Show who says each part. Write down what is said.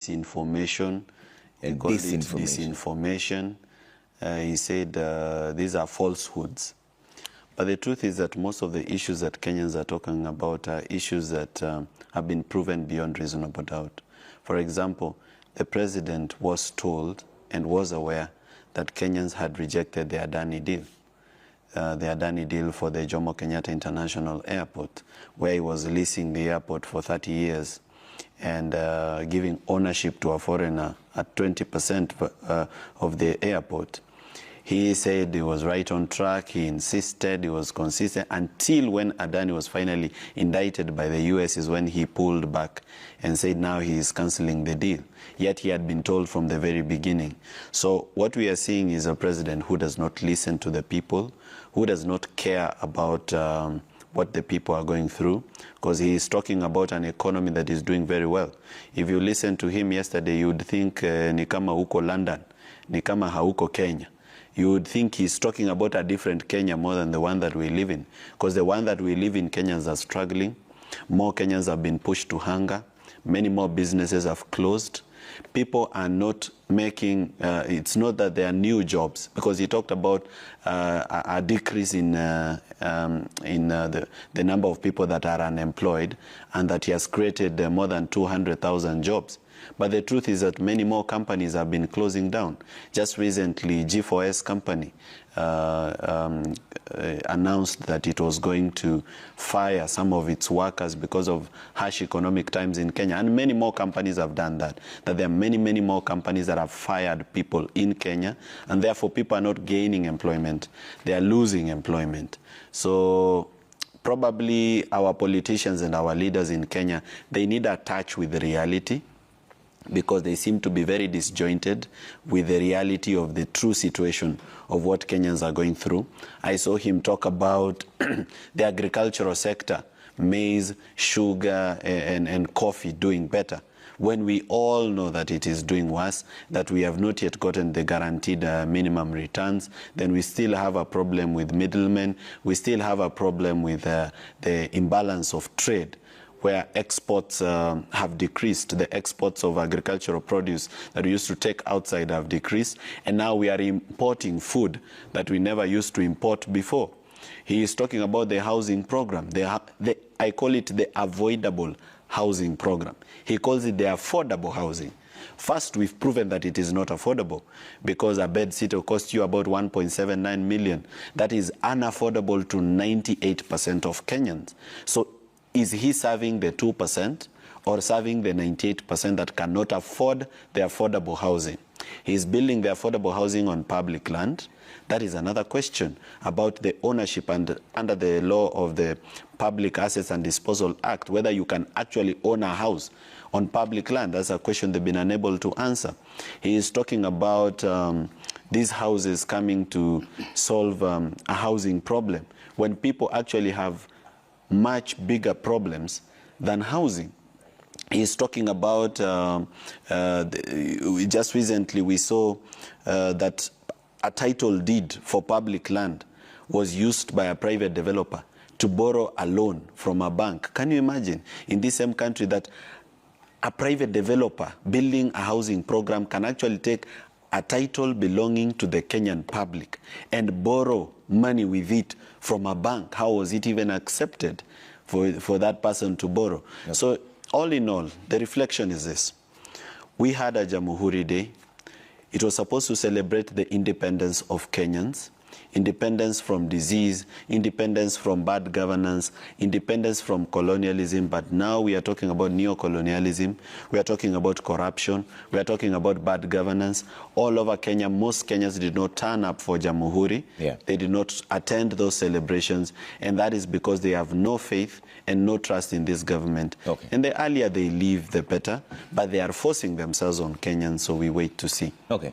Speaker 1: Disinformation. He called it disinformation. He said these are falsehoods. But the truth is that most of the issues that Kenyans are talking about are issues that have been proven beyond reasonable doubt. For example, the president was told and was aware that Kenyans had rejected the Adani deal. The Adani deal for the Jomo Kenyatta International Airport, where he was leasing the airport for 30 years and giving ownership to a foreigner at 20% of the airport. He said he was right on track, he insisted, he was consistent, until when Adani was finally indicted by the US is when he pulled back and said now he is cancelling the deal. Yet he had been told from the very beginning. So what we are seeing is a president who does not listen to the people, who does not care about what the people are going through, because he is talking about an economy that is doing very well. If you listen to him yesterday, you would think ni kama huko London, ni kama hauko Kenya. You would think he's talking about a different Kenya more than the one that we live in. Because the one that we live in, Kenyans are struggling. More Kenyans have been pushed to hunger. Many more businesses have closed. People are not making, it's not that there are new jobs, because he talked about a decrease in the number of people that are unemployed, and that he has created more than 200,000 jobs. But the truth is that many more companies have been closing down. Just recently, G4S company announced that it was going to fire some of its workers because of harsh economic times in Kenya. And many more companies have done that. That there are many, many more companies that have fired people in Kenya, and therefore people are not gaining employment. They are losing employment. So probably our politicians and our leaders in Kenya, they need a touch with reality, because they seem to be very disjointed with the reality of the true situation of what Kenyans are going through. I saw him talk about the agricultural sector, maize, sugar, and coffee doing better, when we all know that it is doing worse, that we have not yet gotten the guaranteed minimum returns. Then we still have a problem with middlemen. We still have a problem with the imbalance of trade, where exports have decreased. The exports of agricultural produce that we used to take outside have decreased, and now we are importing food that we never used to import before. He is talking about the housing program. I call it the avoidable housing program. He calls it the affordable housing. First, we've proven that it is not affordable, because a bed sitter costs you about 1.79 million. That is unaffordable to 98% of Kenyans. So is he serving the 2% or serving the 98% that cannot afford the affordable housing? He's building the affordable housing on public land. That is another question about the ownership under the law of the Public Assets and Disposal Act, whether you can actually own a house on public land. That's a question they've been unable to answer. He is talking about these houses coming to solve a housing problem, when people actually have much bigger problems than housing. He's talking about, just recently we saw that a title deed for public land was used by a private developer to borrow a loan from a bank. Can you imagine, in this same country, that a private developer building a housing program can actually take a title belonging to the Kenyan public and borrow money with it from a bank? How was it even accepted for that person to borrow? Yep. So all in all, the reflection is this. We had a Jamuhuri Day. It was supposed to celebrate the independence of Kenyans, independence from disease, independence from bad governance, independence from colonialism. But now we are talking about neo-colonialism. We are talking about corruption. We are talking about bad governance. All over Kenya, most Kenyans did not turn up for Jamuhuri. Yeah. They did not attend those celebrations. And that is because they have no faith and no trust in this government. Okay. And the earlier they leave, the better. But they are forcing themselves on Kenyans, so we wait to see. Okay.